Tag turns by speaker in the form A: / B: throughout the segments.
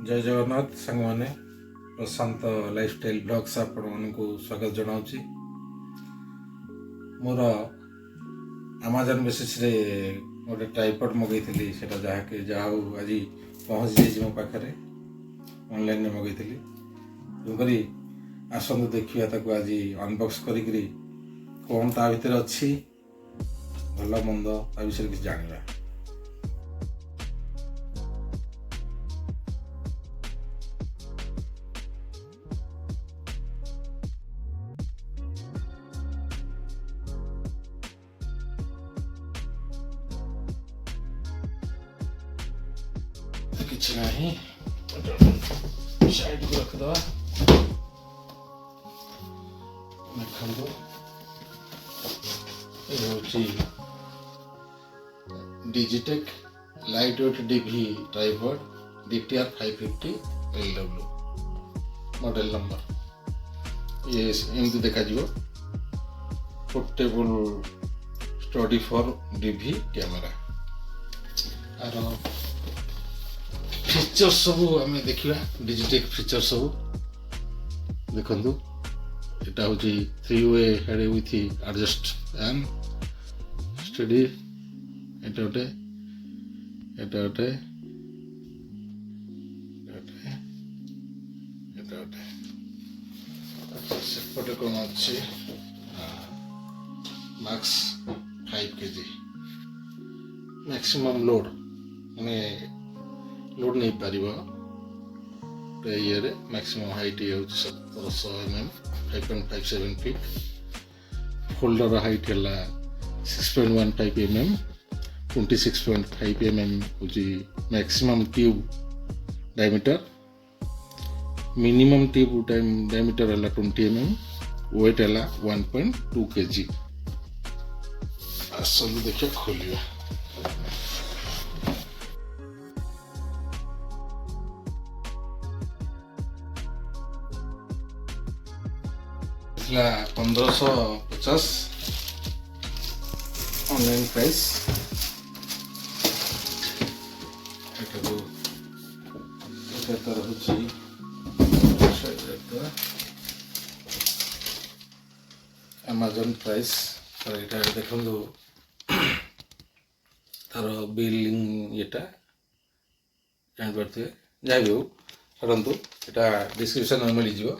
A: जय जगन्नाथ सांग मैंने प्रशांत लाइफस्टाइल ब्लॉग्स आपण को स्वागत जनाऊँगी। मोर अमेजन बेसिस रे गोटे ट्राइपॉड मगैली से जहाँ आज पहुँच जाइए मो पाखे ऑनलाइन में मगैली तेणुकरी आसतु देखिए ताको आज अनबॉक्स करी कौन ता भीतर अच्छी भल मंद ता विषय किसी जाना। किसी नहीं साइड को रखद देखो Digitek light weight DV tripod DTR 550 LW model number ये एमती देखा portable sturdy for DV camera आर फीचर सब आम देखा डिजिटेक फीचर सब देखु यहाँ हूँ 3-way head with adjust and study एटा गोटे सेपटे कौन अच्छे मैक्स 5 kg मैक्सिमम लोड मैंने लोड नहीं पार ये मैक्सिमम हाइट ये 1700 mm 5.57 फीट फोल्डर हाइट है 6.15 mm 26.5 mm हूँ maximum tube diameter minimum tube diameter है 20 mm वेट है 1.2 kg। आसलू देखिए खोलिए इसला 1550 ऑनलाइन प्राइस अमेजन प्राइस देखो तार बिलिंग येटा जानते जहाँ भी हो छड़ू यहाँ डिस्क्रिप्शन में मिल जाए।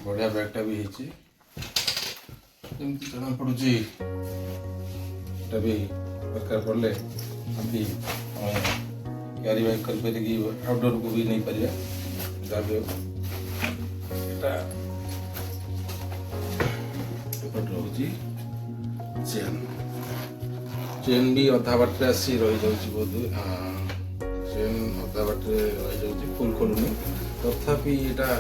A: बढ़िया बैगटा भी है जना पड़ी भी दरकार पड़े अभी कैरी बैग कर आउटडोर को भी नहीं पार जहाँ भी रोचे चेन चेन भी अधा बाटे आसी रही जाऊँगी बोध हाँ चेन अधा बाटे रही जाऊँगी फुल खोलुनी तथापि यहाँ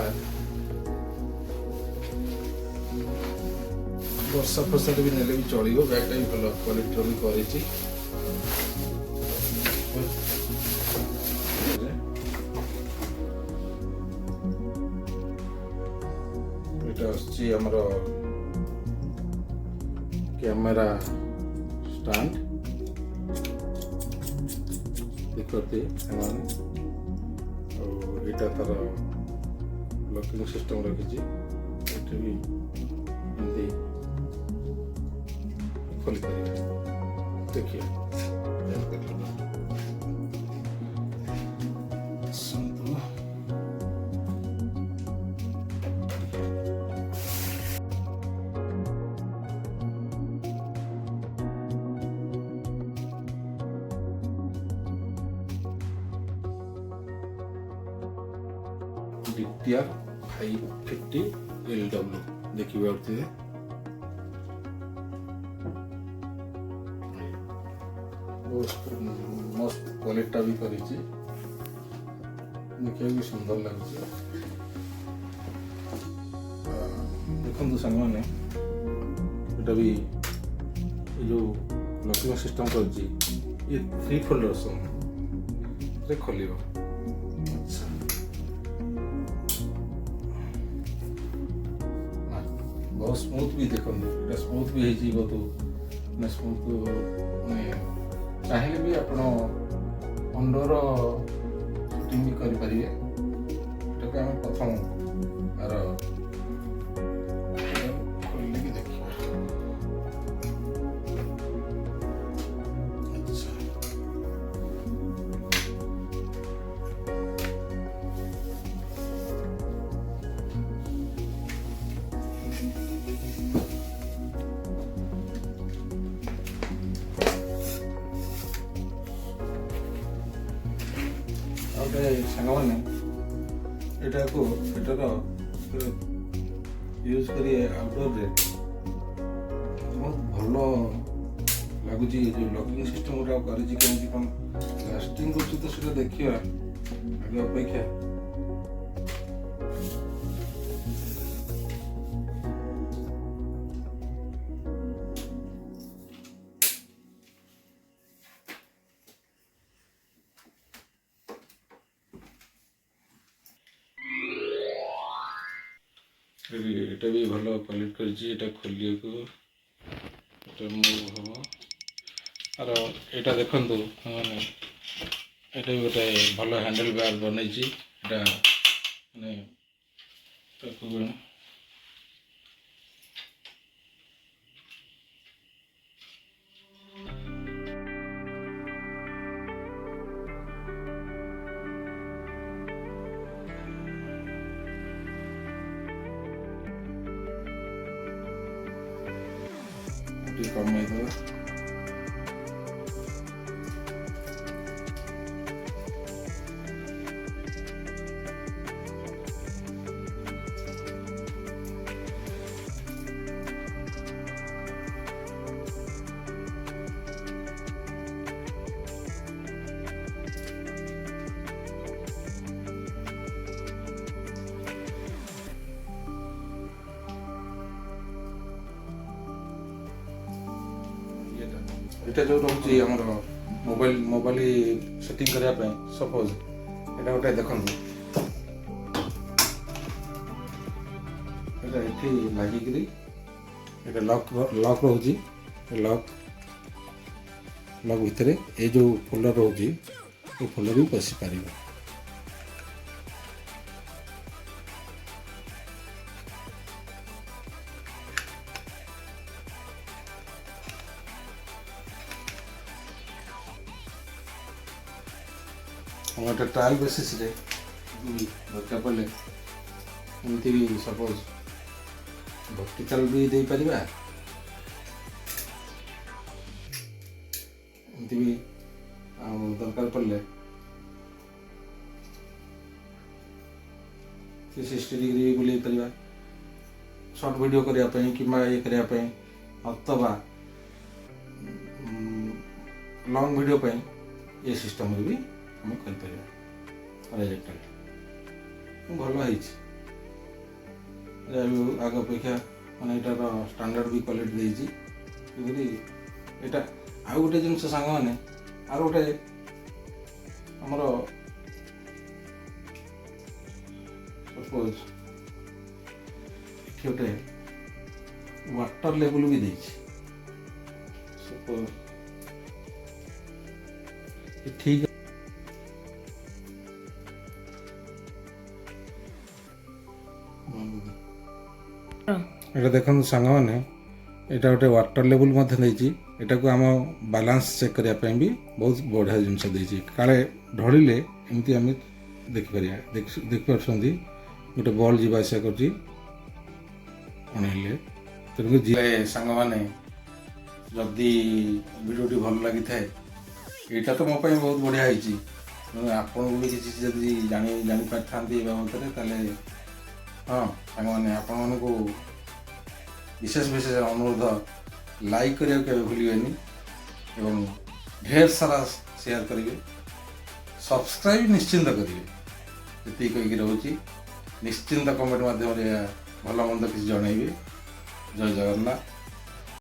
A: वर्षा फर्षा भी नेले भी चलो बैगटा भी भल क्वालिटी भी कर कैमेरा स्टैंड देखते यहाँ तार लॉकिंग सिस्टम रखी भी खोली देखिए DTR 550 LW देखिए मस्त क्वालिटी भी कर देखिए भी सुंदर लगे देखो सांग मैंने यहाँ भी जो लॉकिंग सिस्टम कर 3 फोल्डर्स खोल बहुत स्मूथ भी देखो स्मूथ भी है बहुत मैं स्मूथ मैं चाहिए भी आप अंडर शूटिंग भी करें एटा आम प्रथम आर खोल कि देखिए गोटे सांग मैंने यहाँ को एटार यूज कर आउटडोर रे बहुत भल लगुच जो लकिंग सिस्टम गुटा करमती कौन लास्टिंग कर देखा आगे अपेक्षा এটা भी भल क्वालिटी कर खोलिए को मुव हम आर यहाँ देखु मैंने यहाँ भी गोटे भल हैंडल बार बनई माने कम এটা जो रोचे आमर मोबाइल सेटिंग करने सपोज यहाँ गोटे देखु ये लगिकी लक रोचे लक भितर ये जो फोल्डर रोचे ये फोल्डर भी पशि पार गोटे ट्रायल बेसिस दरकार पड़े एमती भी सपोज वर्टिकल भी दे पार एमती भी दरकार पड़े 360 डिग्री भी बुले पार शॉर्ट वीडियो करने कि ये करने अथवा लॉन्ग वीडियो पे ये सिस्टम भी हम कर भल आग अपेक्षा मैंने यहाँ स्टैंडर्ड भी क्वालिटी देती यहाँ आउ गोटे जिन सांग मैंने आर गोटे आमर सपोज गोटे वाटर लेवल भी देती सपोज ठीक এটা দেখুন সাংମାନେ এটা গোटे वाटर लेवल यहाँ को आम बालांस चेक करने भी बहुत बढ़िया जिनस देती काले ढलिले एमती आम देखिपर देखिपार गोटे बल जावास कर तेणुक सांग मैंने जदि भिडियोटी भल लगी था यहाँ तो मोप बहुत बढ़िया होती आपको भी किसी जदि जापारी था बाबद हाँ सांग मैंने आपण को विशेष विशेष अनुरोध लाइक करिया के भूलिएनि एवं ढेर सारा शेयर करेंगे सब्सक्राइब निश्चिंत करेंगे ये कहीकि रोचे निश्चिंत कमेंट माध्यम भल मंद किसी जनइबे जय जगन्नाथ।